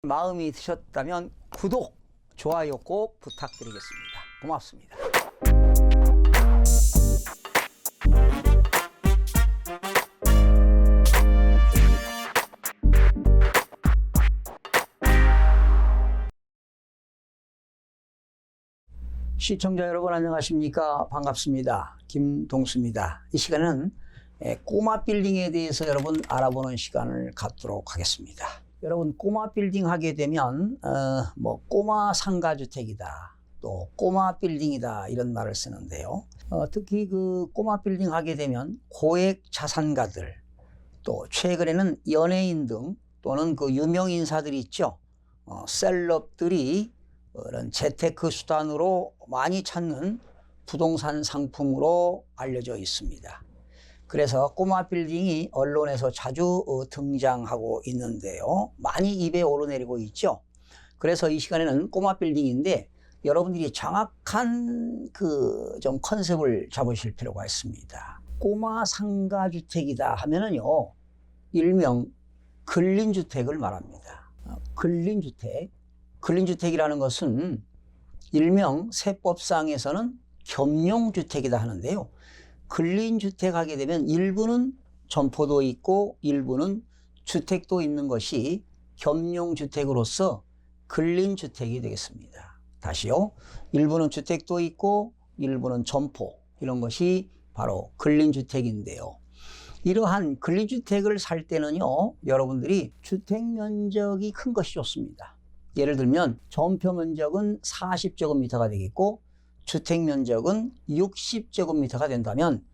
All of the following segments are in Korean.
마음이 드셨다면 구독, 좋아요 꼭 부탁드리겠습니다. 고맙습니다. 시청자 여러분 안녕하십니까? 반갑습니다. 김동수입니다. 이 시간은 꼬마 빌딩에 대해서 여러분 알아보는 시간을 갖도록 하겠습니다. 여러분 꼬마 빌딩 하게 되면 꼬마 상가주택이다, 또 꼬마 빌딩이다 이런 말을 쓰는데요. 특히 그 꼬마 빌딩 하게 되면 고액 자산가들, 또 최근에는 연예인 등 또는 그 유명 인사들이 있죠. 셀럽들이 그런 재테크 수단으로 많이 찾는 부동산 상품으로 알려져 있습니다. 그래서 꼬마 빌딩이 언론에서 자주 등장하고 있는데요. 많이 입에 오르내리고 있죠. 그래서 이 시간에는 꼬마 빌딩인데 여러분들이 정확한 좀 컨셉을 잡으실 필요가 있습니다. 꼬마 상가주택이다 하면은요, 일명 근린주택을 말합니다. 근린주택이라는 것은 일명 세법상에서는 겸용주택이다 하는데요. 근린주택 하게 되면 일부는 점포도 있고 일부는 주택도 있는 것이 겸용주택으로서 근린주택이 되겠습니다. 다시요. 일부는 주택도 있고 일부는 점포, 이런 것이 바로 근린주택인데요. 이러한 근린주택을 살 때는요, 여러분들이 주택면적이 큰 것이 좋습니다. 예를 들면 점포 면적은 40제곱미터가 되겠고 주택면적은 60제곱미터가 된다면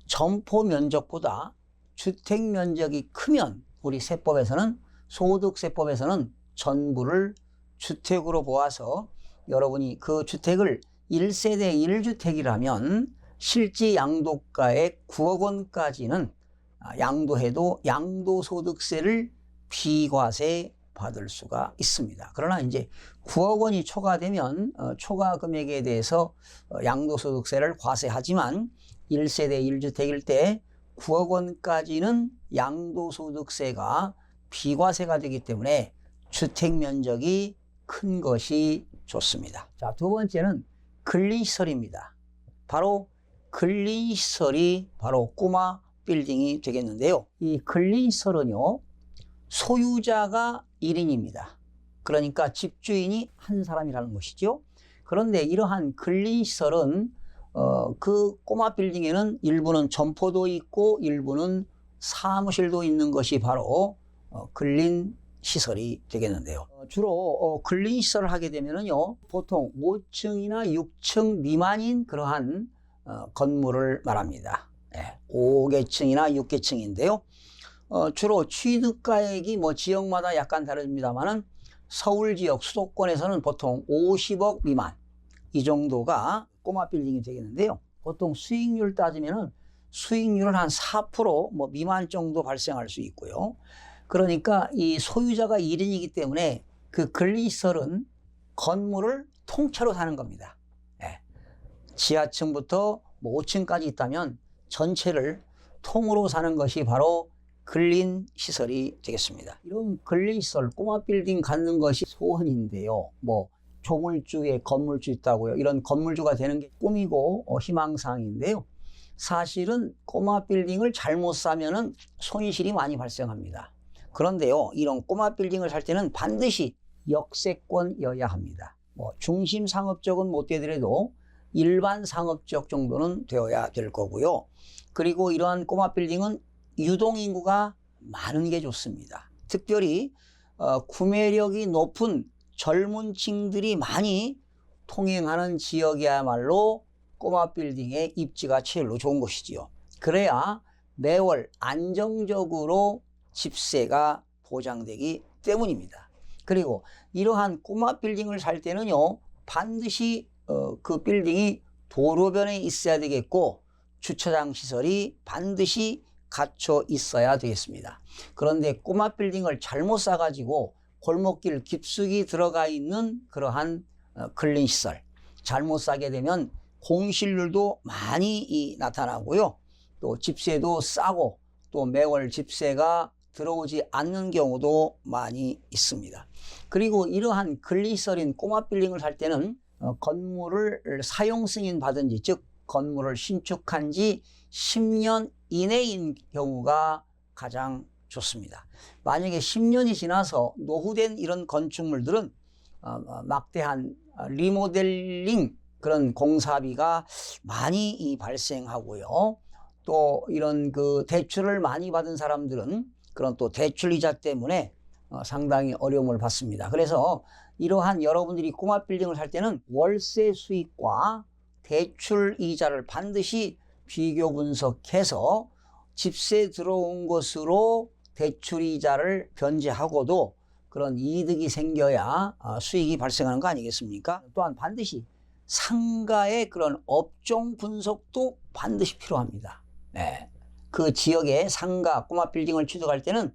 점포 면적보다 주택면적이 크면 우리 세법에서는, 소득세법에서는 전부를 주택으로 보아서 여러분이 그 주택을 1세대 1주택이라면 실지 양도가액 9억 원까지는 양도해도 양도소득세를 비과세 받을 수가 있습니다. 그러나 이제 9억 원이 초과되면 초과 금액에 대해서 양도소득세를 과세하지만 1세대 1주택일 때 9억 원까지는 양도소득세가 비과세가 되기 때문에 주택면적이 큰 것이 좋습니다. 자, 두 번째는 근린시설입니다. 바로 근린시설이 바로 꼬마 빌딩이 되겠는데요. 이 근린시설은요, 소유자가 1인입니다. 그러니까 집주인이 한 사람이라는 것이죠. 그런데 이러한 근린시설은 그 꼬마 빌딩에는 일부는 점포도 있고 일부는 사무실도 있는 것이 바로 근린시설이 되겠는데요. 주로 근린시설을 하게 되면요, 보통 5층이나 6층 미만인 그러한 건물을 말합니다. 5개층이나 6개층인데요. 주로 취득가액이 지역마다 약간 다릅니다만은 서울 지역 수도권에서는 보통 50억 미만, 이 정도가 꼬마 빌딩이 되겠는데요. 보통 수익률 따지면은 수익률은 한 4% 미만 정도 발생할 수 있고요. 그러니까 이 소유자가 1인이기 때문에 그 근린시설은 건물을 통째로 사는 겁니다. 지하층부터 5층까지 있다면 전체를 통으로 사는 것이 바로 근린시설이 되겠습니다. 이런 근린시설, 꼬마 빌딩 갖는 것이 소원인데요. 조물주에 건물주 있다고요. 이런 건물주가 되는 게 꿈이고 희망사항인데요. 사실은 꼬마 빌딩을 잘못 사면은 손실이 많이 발생합니다. 그런데요, 이런 꼬마 빌딩을 살 때는 반드시 역세권이어야 합니다. 중심 상업적은 못 되더라도 일반 상업적 정도는 되어야 될 거고요. 그리고 이러한 꼬마 빌딩은 유동인구가 많은 게 좋습니다. 특별히 구매력이 높은 젊은 층들이 많이 통행하는 지역이야말로 꼬마 빌딩의 입지가 제일로 좋은 것이지요. 그래야 매월 안정적으로 집세가 보장되기 때문입니다. 그리고 이러한 꼬마 빌딩을 살 때는요, 반드시 그 빌딩이 도로변에 있어야 되겠고 주차장 시설이 반드시 갖춰 있어야 되겠습니다. 그런데 꼬마 빌딩을 잘못 사가지고 골목길 깊숙이 들어가 있는 그러한 근린시설, 잘못 사게 되면 공실률도 많이 나타나고요. 또 집세도 싸고 또 매월 집세가 들어오지 않는 경우도 많이 있습니다. 그리고 이러한 근리시설인 꼬마 빌딩을 살 때는 건물을 사용 승인 받은 지, 즉 건물을 신축한 지 10년 이내인 경우가 가장 좋습니다. 만약에 10년이 지나서 노후된 이런 건축물들은 막대한 리모델링 그런 공사비가 많이 발생하고요. 또 이런 그 대출을 많이 받은 사람들은 그런 또 대출 이자 때문에 상당히 어려움을 받습니다. 그래서 이러한 여러분들이 꼬마 빌딩을 살 때는 월세 수익과 대출 이자를 반드시 비교 분석해서 집세 들어온 것으로 대출 이자를 변제하고도 그런 이득이 생겨야 수익이 발생하는 거 아니겠습니까? 또한 반드시 상가의 그런 업종 분석도 반드시 필요합니다. 네. 그 지역의 상가, 꼬마 빌딩을 취득할 때는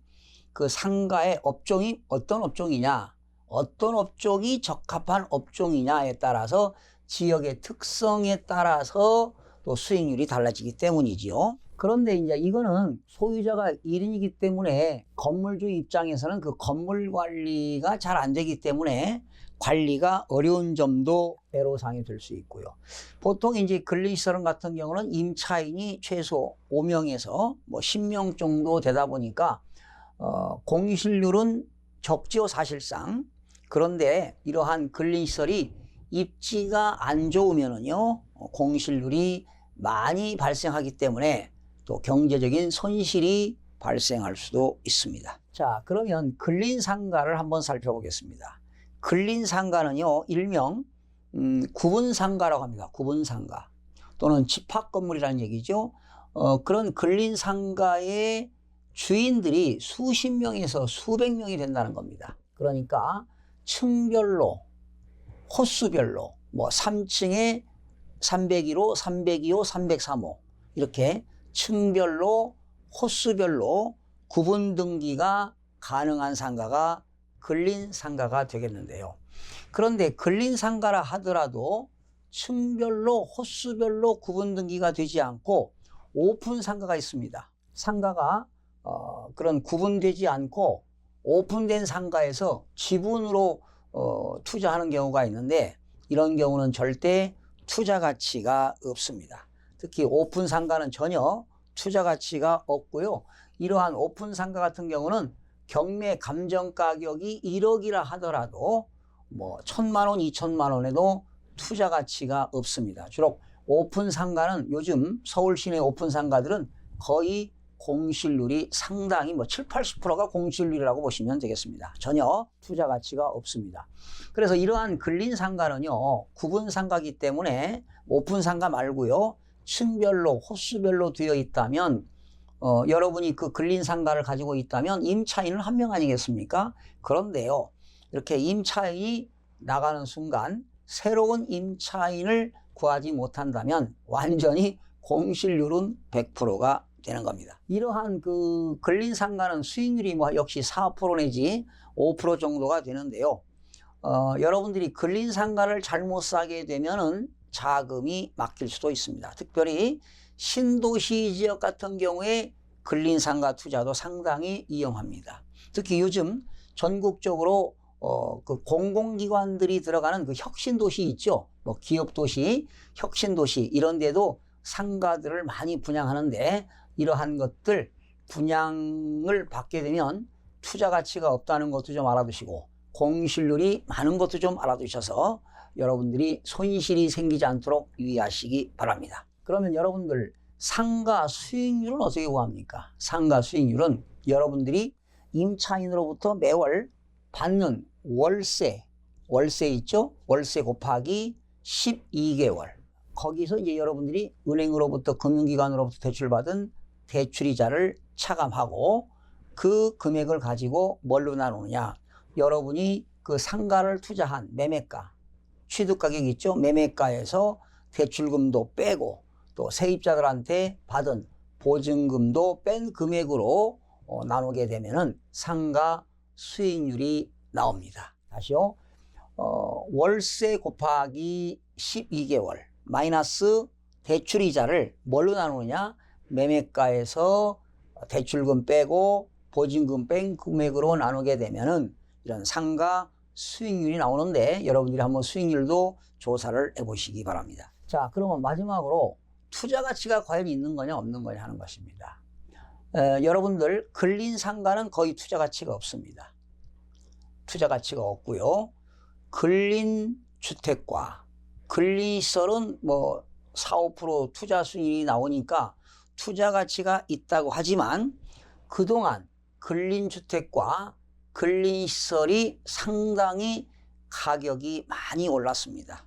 그 상가의 업종이 어떤 업종이냐, 어떤 업종이 적합한 업종이냐에 따라서 지역의 특성에 따라서 또 수익률이 달라지기 때문이지요. 그런데 이제 이거는 소유자가 1인이기 때문에 건물주 입장에서는 그 건물 관리가 잘 안 되기 때문에 관리가 어려운 점도 애로사항이 될 수 있고요. 보통 이제 근린시설 같은 경우는 임차인이 최소 5명에서 뭐 10명 정도 되다 보니까 공실률은 적지요, 사실상. 그런데 이러한 근린시설이 입지가 안 좋으면은요, 공실률이 많이 발생하기 때문에 또 경제적인 손실이 발생할 수도 있습니다. 자, 그러면 근린상가를 한번 살펴보겠습니다. 근린상가는요, 일명 구분상가라고 합니다. 구분상가 또는 집합건물이라는 얘기죠. 그런 근린상가의 주인들이 수십 명에서 수백 명이 된다는 겁니다. 그러니까 층별로, 호수별로 뭐 3층에 301호, 302호, 303호 이렇게 층별로, 호수별로 구분 등기가 가능한 상가가 근린상가가 되겠는데요. 그런데 근린상가라 하더라도 층별로, 호수별로 구분 등기가 되지 않고 오픈 상가가 있습니다. 상가가 그런 구분되지 않고 오픈된 상가에서 지분으로 투자하는 경우가 있는데 이런 경우는 절대 투자 가치가 없습니다. 특히 오픈 상가는 전혀 투자 가치가 없고요. 이러한 오픈 상가 같은 경우는 경매 감정 가격이 1억이라 하더라도 뭐 1,000만 원, 2,000만 원에도 투자 가치가 없습니다. 주로 오픈 상가는 요즘 서울 시내 오픈 상가들은 거의 공실률이 상당히 뭐 7, 80%가 공실률이라고 보시면 되겠습니다. 전혀 투자 가치가 없습니다. 그래서 이러한 근린상가는요, 구분상가이기 때문에 오픈상가 말고요, 층별로, 호수별로 되어 있다면 여러분이 그 근린상가를 가지고 있다면 임차인은 한 명 아니겠습니까? 그런데요, 이렇게 임차인이 나가는 순간 새로운 임차인을 구하지 못한다면 완전히 공실률은 100%가 되는 겁니다. 이러한 그 근린상가는 수익률이 뭐 역시 4% 내지 5% 정도가 되는데요. 여러분들이 근린상가를 잘못 사게 되면은 자금이 막힐 수도 있습니다. 특별히 신도시 지역 같은 경우에 근린상가 투자도 상당히 위험합니다. 특히 요즘 전국적으로 그 공공기관들이 들어가는 그 혁신도시 있죠. 뭐 기업도시, 혁신도시 이런 데도 상가들을 많이 분양하는데 이러한 것들 분양을 받게 되면 투자 가치가 없다는 것도 좀 알아두시고 공실률이 많은 것도 좀 알아두셔서 여러분들이 손실이 생기지 않도록 유의하시기 바랍니다. 그러면 여러분들 상가 수익률은 어떻게 구합니까? 상가 수익률은 여러분들이 임차인으로부터 매월 받는 월세 있죠? 월세 곱하기 12개월. 거기서 이제 여러분들이 은행으로부터 금융기관으로부터 대출받은 대출이자를 차감하고 그 금액을 가지고 뭘로 나누느냐? 여러분이 그 상가를 투자한 매매가, 취득가격이 있죠? 매매가에서 대출금도 빼고 또 세입자들한테 받은 보증금도 뺀 금액으로 나누게 되면은 상가 수익률이 나옵니다. 다시요. 월세 곱하기 12개월 마이너스 대출이자를 뭘로 나누느냐? 매매가에서 대출금 빼고 보증금 뺀 금액으로 나누게 되면은 이런 상가 수익률이 나오는데 여러분들이 한번 수익률도 조사를 해보시기 바랍니다. 자, 그러면 마지막으로 투자 가치가 과연 있는 거냐 없는 거냐 하는 것입니다. 여러분들 근린 상가는 거의 투자 가치가 없습니다. 투자 가치가 없고요. 근린 주택과 근린 시설은 뭐 4, 5% 투자 수익이 나오니까 투자 가치가 있다고 하지만 그동안 근린 주택과 근린 시설이 상당히 가격이 많이 올랐습니다.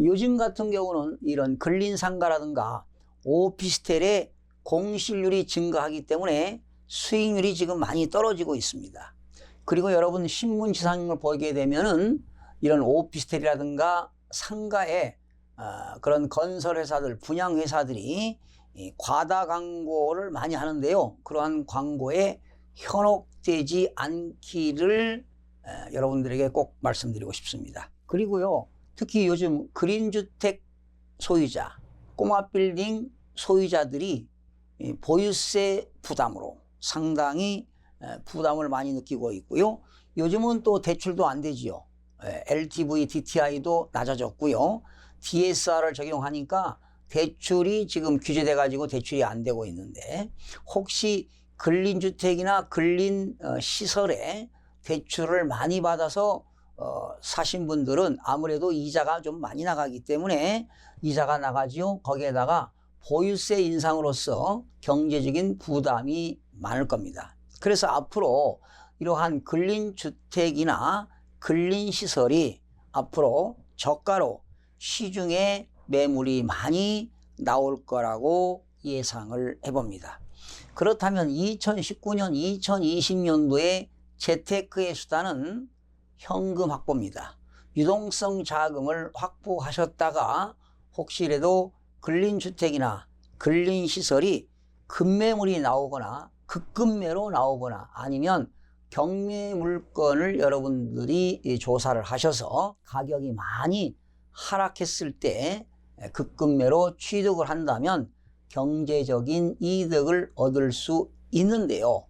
요즘 같은 경우는 이런 근린 상가라든가 오피스텔의 공실률이 증가하기 때문에 수익률이 지금 많이 떨어지고 있습니다. 그리고 여러분 신문 지상을 보게 되면은 이런 오피스텔이라든가 상가에 그런 건설회사들, 분양회사들이 과다 광고를 많이 하는데요. 그러한 광고에 현혹되지 않기를 여러분들에게 꼭 말씀드리고 싶습니다. 그리고요, 특히 요즘 그린주택 소유자, 꼬마 빌딩 소유자들이 보유세 부담으로 상당히 부담을 많이 느끼고 있고요. 요즘은 또 대출도 안 되지요. LTV, DTI도 낮아졌고요. DSR을 적용하니까 대출이 지금 규제돼 가지고 대출이 안 되고 있는데 혹시 근린주택이나 근린 시설에 대출을 많이 받아서 사신 분들은 아무래도 이자가 좀 많이 나가기 때문에 이자가 나가지요. 거기에다가 보유세 인상으로서 경제적인 부담이 많을 겁니다. 그래서 앞으로 이러한 근린주택이나 근린시설이 앞으로 저가로 시중에 매물이 많이 나올 거라고 예상을 해봅니다. 그렇다면 2019년, 2020년도에 재테크의 수단은 현금 확보입니다. 유동성 자금을 확보하셨다가 혹시라도 근린주택이나 근린시설이 급매물이 나오거나 급급매로 나오거나 아니면 경매 물건을 여러분들이 조사를 하셔서 가격이 많이 하락했을 때 급급매로 취득을 한다면 경제적인 이득을 얻을 수 있는데요.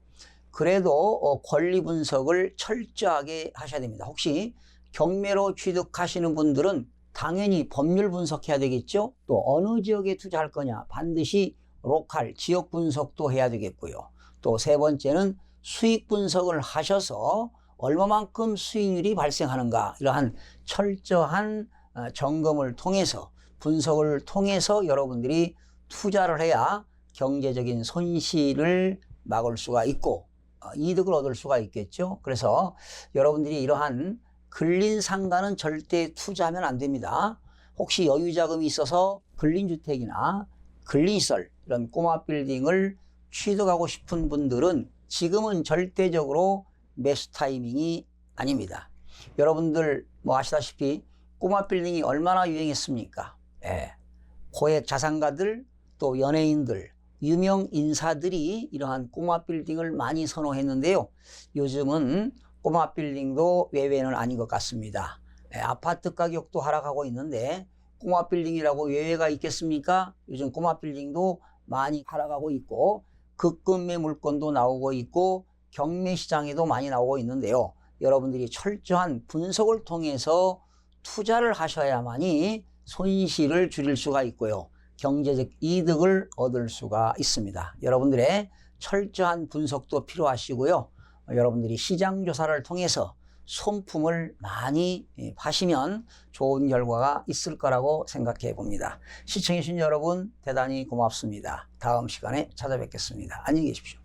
그래도 권리 분석을 철저하게 하셔야 됩니다. 혹시 경매로 취득하시는 분들은 당연히 법률 분석해야 되겠죠. 또 어느 지역에 투자할 거냐 반드시 로컬 지역 분석도 해야 되겠고요. 또 세 번째는 수익 분석을 하셔서 얼마만큼 수익률이 발생하는가 이러한 철저한 점검을 통해서 분석을 통해서 여러분들이 투자를 해야 경제적인 손실을 막을 수가 있고 이득을 얻을 수가 있겠죠. 그래서 여러분들이 이러한 근린 상가는 절대 투자하면 안 됩니다. 혹시 여유 자금이 있어서 근린주택이나 근린시설 이런 꼬마 빌딩을 취득하고 싶은 분들은 지금은 절대적으로 매수 타이밍이 아닙니다. 여러분들 뭐 아시다시피 꼬마 빌딩이 얼마나 유행했습니까? 고액 자산가들 또 연예인들 유명 인사들이 이러한 꼬마 빌딩을 많이 선호했는데요. 요즘은 꼬마 빌딩도 외외는 아닌 것 같습니다. 아파트 가격도 하락하고 있는데 꼬마 빌딩이라고 외외가 있겠습니까? 요즘 꼬마 빌딩도 많이 하락하고 있고 급급매 물건도 나오고 있고 경매 시장에도 많이 나오고 있는데요. 여러분들이 철저한 분석을 통해서 투자를 하셔야만이 손실을 줄일 수가 있고요. 경제적 이득을 얻을 수가 있습니다. 여러분들의 철저한 분석도 필요하시고요. 여러분들이 시장 조사를 통해서 손품을 많이 파시면 좋은 결과가 있을 거라고 생각해 봅니다. 시청해 주신 여러분 대단히 고맙습니다. 다음 시간에 찾아뵙겠습니다. 안녕히 계십시오.